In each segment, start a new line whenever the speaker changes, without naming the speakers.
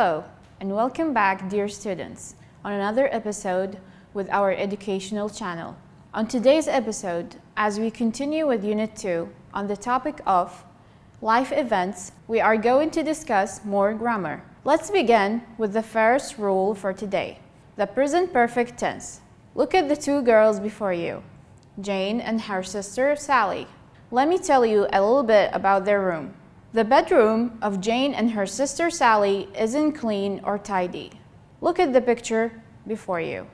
Hello, and welcome back, dear students, on another episode with our educational channel. On today's episode, as we continue with Unit 2 on the topic of life events, we are going to discuss more grammar. Let's begin with the first rule for today, the present perfect tense. Look at the two girls before you, Jane and her sister Sally. Let me tell you a little bit about their room. The bedroom of Jane and her sister Sally isn't clean or tidy. Look at the picture before you.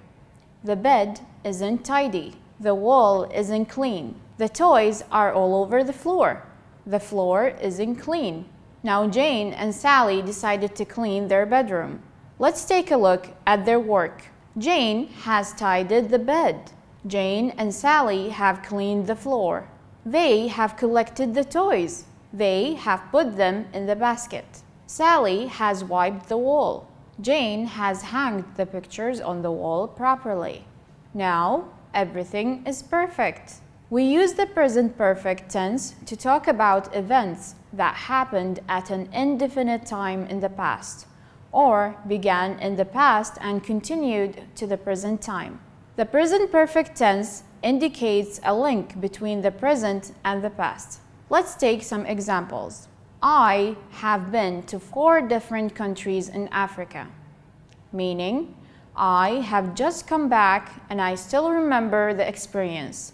The bed isn't tidy. The wall isn't clean. The toys are all over the floor. The floor isn't clean. Now Jane and Sally decided to clean their bedroom. Let's take a look at their work. Jane has tidied the bed. Jane and Sally have cleaned the floor. They have collected the toys. They have put them in the basket. Sally has wiped the wall. Jane has hung the pictures on the wall properly. Now, everything is perfect. We use the present perfect tense to talk about events that happened at an indefinite time in the past, or began in the past and continued to the present time. The present perfect tense indicates a link between the present and the past. Let's take some examples. I have been to 4 different countries in Africa, meaning I have just come back and I still remember the experience.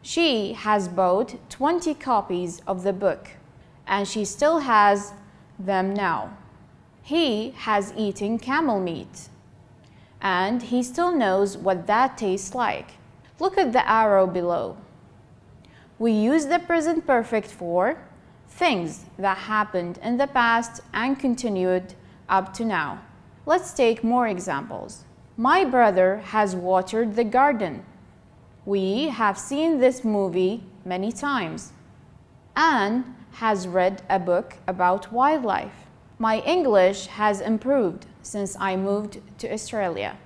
She has bought 20 copies of the book and she still has them now. He has eaten camel meat and he still knows what that tastes like. Look at the arrow below. We use the present perfect for things that happened in the past and continued up to now. Let's take more examples. My brother has watered the garden. We have seen this movie many times. Anne has read a book about wildlife. My English has improved since I moved to Australia.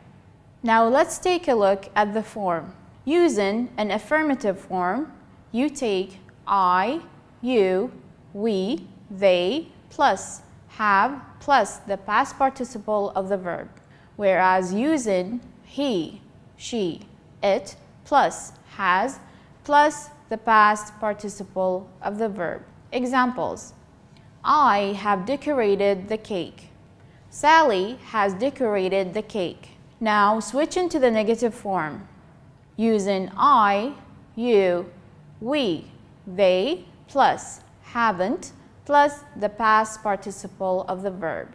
Now let's take a look at the form. Using an affirmative form, you take I, you, we, they, plus have, plus the past participle of the verb. Whereas using he, she, it, plus has, plus the past participle of the verb. Examples: I have decorated the cake. Sally has decorated the cake. Now switch into the negative form. Using I, you, we, they, plus haven't, plus the past participle of the verb.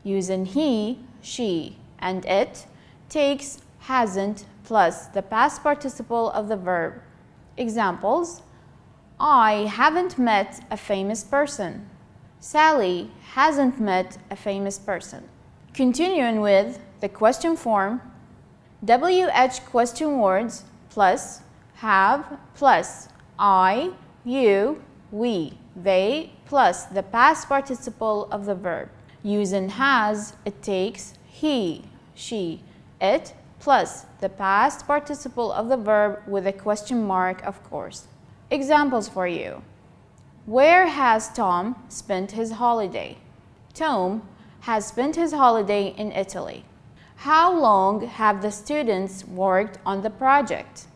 Using he, she, and it takes hasn't plus the past participle of the verb. Examples: I haven't met a famous person. Sally hasn't met a famous person. Continuing with the question form, WH question words plus have plus I, you, we, they, plus the past participle of the verb. Using has, it takes he, she, it, plus the past participle of the verb with a question mark, of course. Examples for you. Where has Tom spent his holiday? Tom has spent his holiday in Italy. How long have the students worked on the project?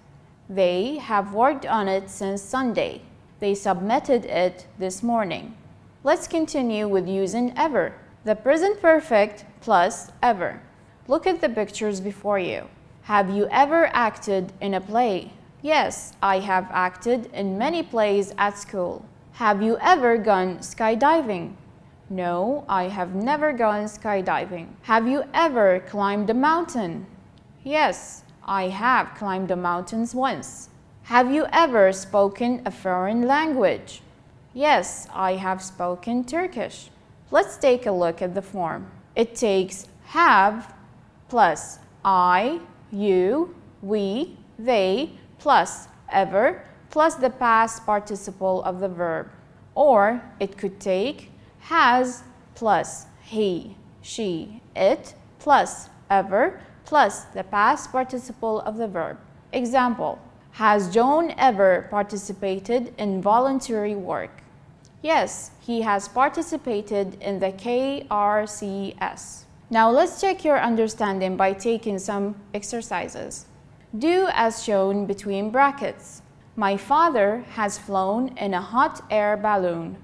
They have worked on it since Sunday. They submitted it this morning. Let's continue with using ever. The present perfect plus ever. Look at the pictures before you. Have you ever acted in a play? Yes, I have acted in many plays at school. Have you ever gone skydiving? No, I have never gone skydiving. Have you ever climbed a mountain? Yes, I have climbed the mountains once. Have you ever spoken a foreign language? Yes, I have spoken Turkish. Let's take a look at the form. It takes have plus I, you, we, they, plus ever, plus the past participle of the verb. Or it could take has plus he, she, it, plus ever, plus the past participle of the verb. Example: has Joan ever participated in voluntary work? Yes, he has participated in the KRCS. Now let's check your understanding by taking some exercises. Do as shown between brackets. My father has flown in a hot air balloon.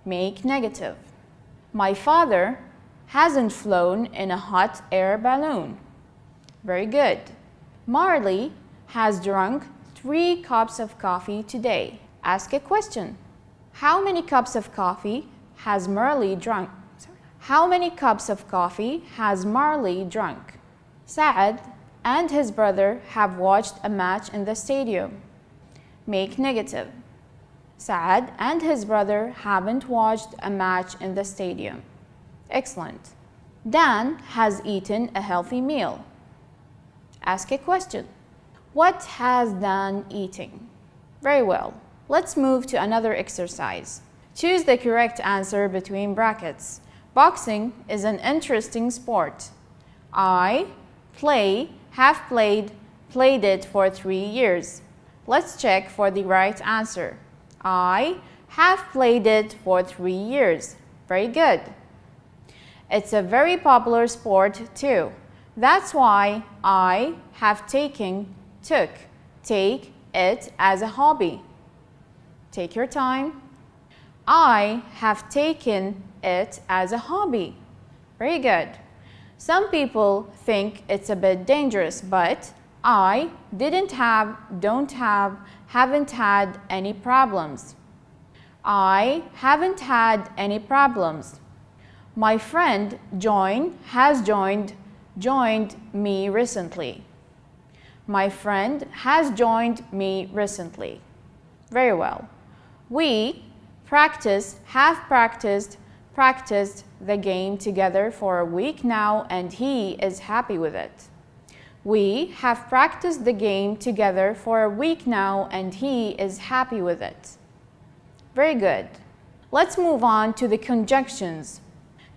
Make negative. My father hasn't flown in a hot air balloon. Very good. Marley has drunk 3 cups of coffee today. Ask a question. How many cups of coffee has Marley drunk? How many cups of coffee has Marley drunk? Saad and his brother have watched a match in the stadium. Make negative. Saad and his brother haven't watched a match in the stadium. Excellent. Dan has eaten a healthy meal. Ask a question. What has Dan eaten? Very well. Let's move to another exercise. Choose the correct answer between brackets. Boxing is an interesting sport. I have played it for 3 years. Let's check for the right answer. I have played it for 3 years. Very good. It's a very popular sport too. That's why I have take it as a hobby. Take your time. I have taken it as a hobby. Very good. Some people think it's a bit dangerous, but I don't haven't had any problems. I haven't had any problems. My friend has joined me recently. My friend has joined me recently. Very well. We have practiced the game together for a week now and he is happy with it. We have practiced the game together for a week now and he is happy with it. Very good. Let's move on to the conjunctions.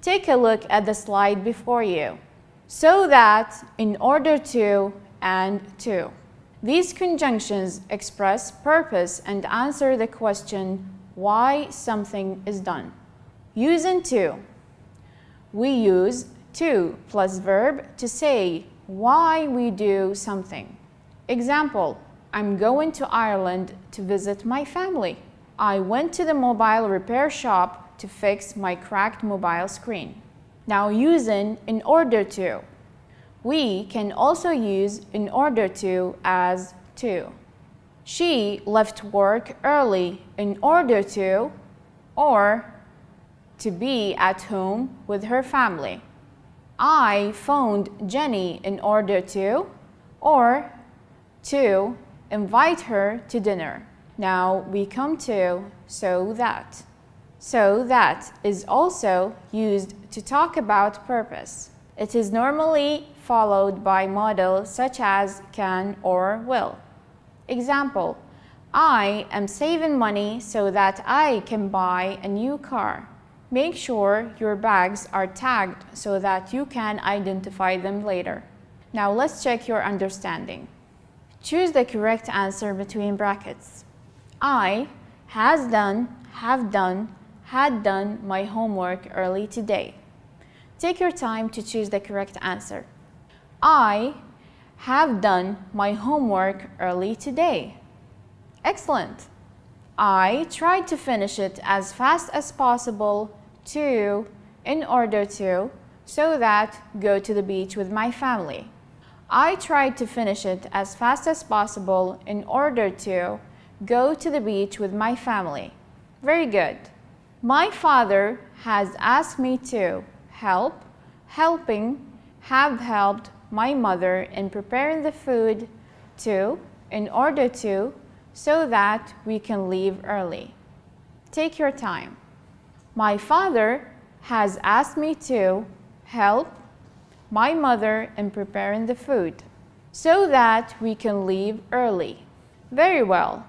Take a look at the slide before you. So that, in order to, and to. These conjunctions express purpose and answer the question why something is done. Using to. We use to plus verb to say why we do something. Example, I'm going to Ireland to visit my family. I went to the mobile repair shop to fix my cracked mobile screen. Now using in order to. We can also use in order to as to. She left work early in order to, or to be at home with her family. I phoned Jenny in order to, or to invite her to dinner. Now we come to so that. So that is also used to talk about purpose. It is normally followed by modals such as can or will. Example, I am saving money so that I can buy a new car. Make sure your bags are tagged so that you can identify them later. Now let's check your understanding. Choose the correct answer between brackets. I have done my homework early today. Take your time to choose the correct answer. I have done my homework early today. Excellent. I tried to finish it as fast as possible to, in order to, so that go to the beach with my family. I tried to finish it as fast as possible in order to go to the beach with my family. Very good. My father has asked me to have helped my mother in preparing the food to, in order to, so that we can leave early. Take your time. My father has asked me to help my mother in preparing the food so that we can leave early. Very well.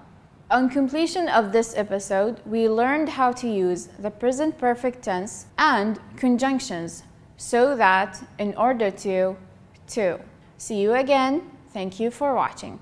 On completion of this episode, we learned how to use the present perfect tense and conjunctions so that, in order to. See you again. Thank you for watching.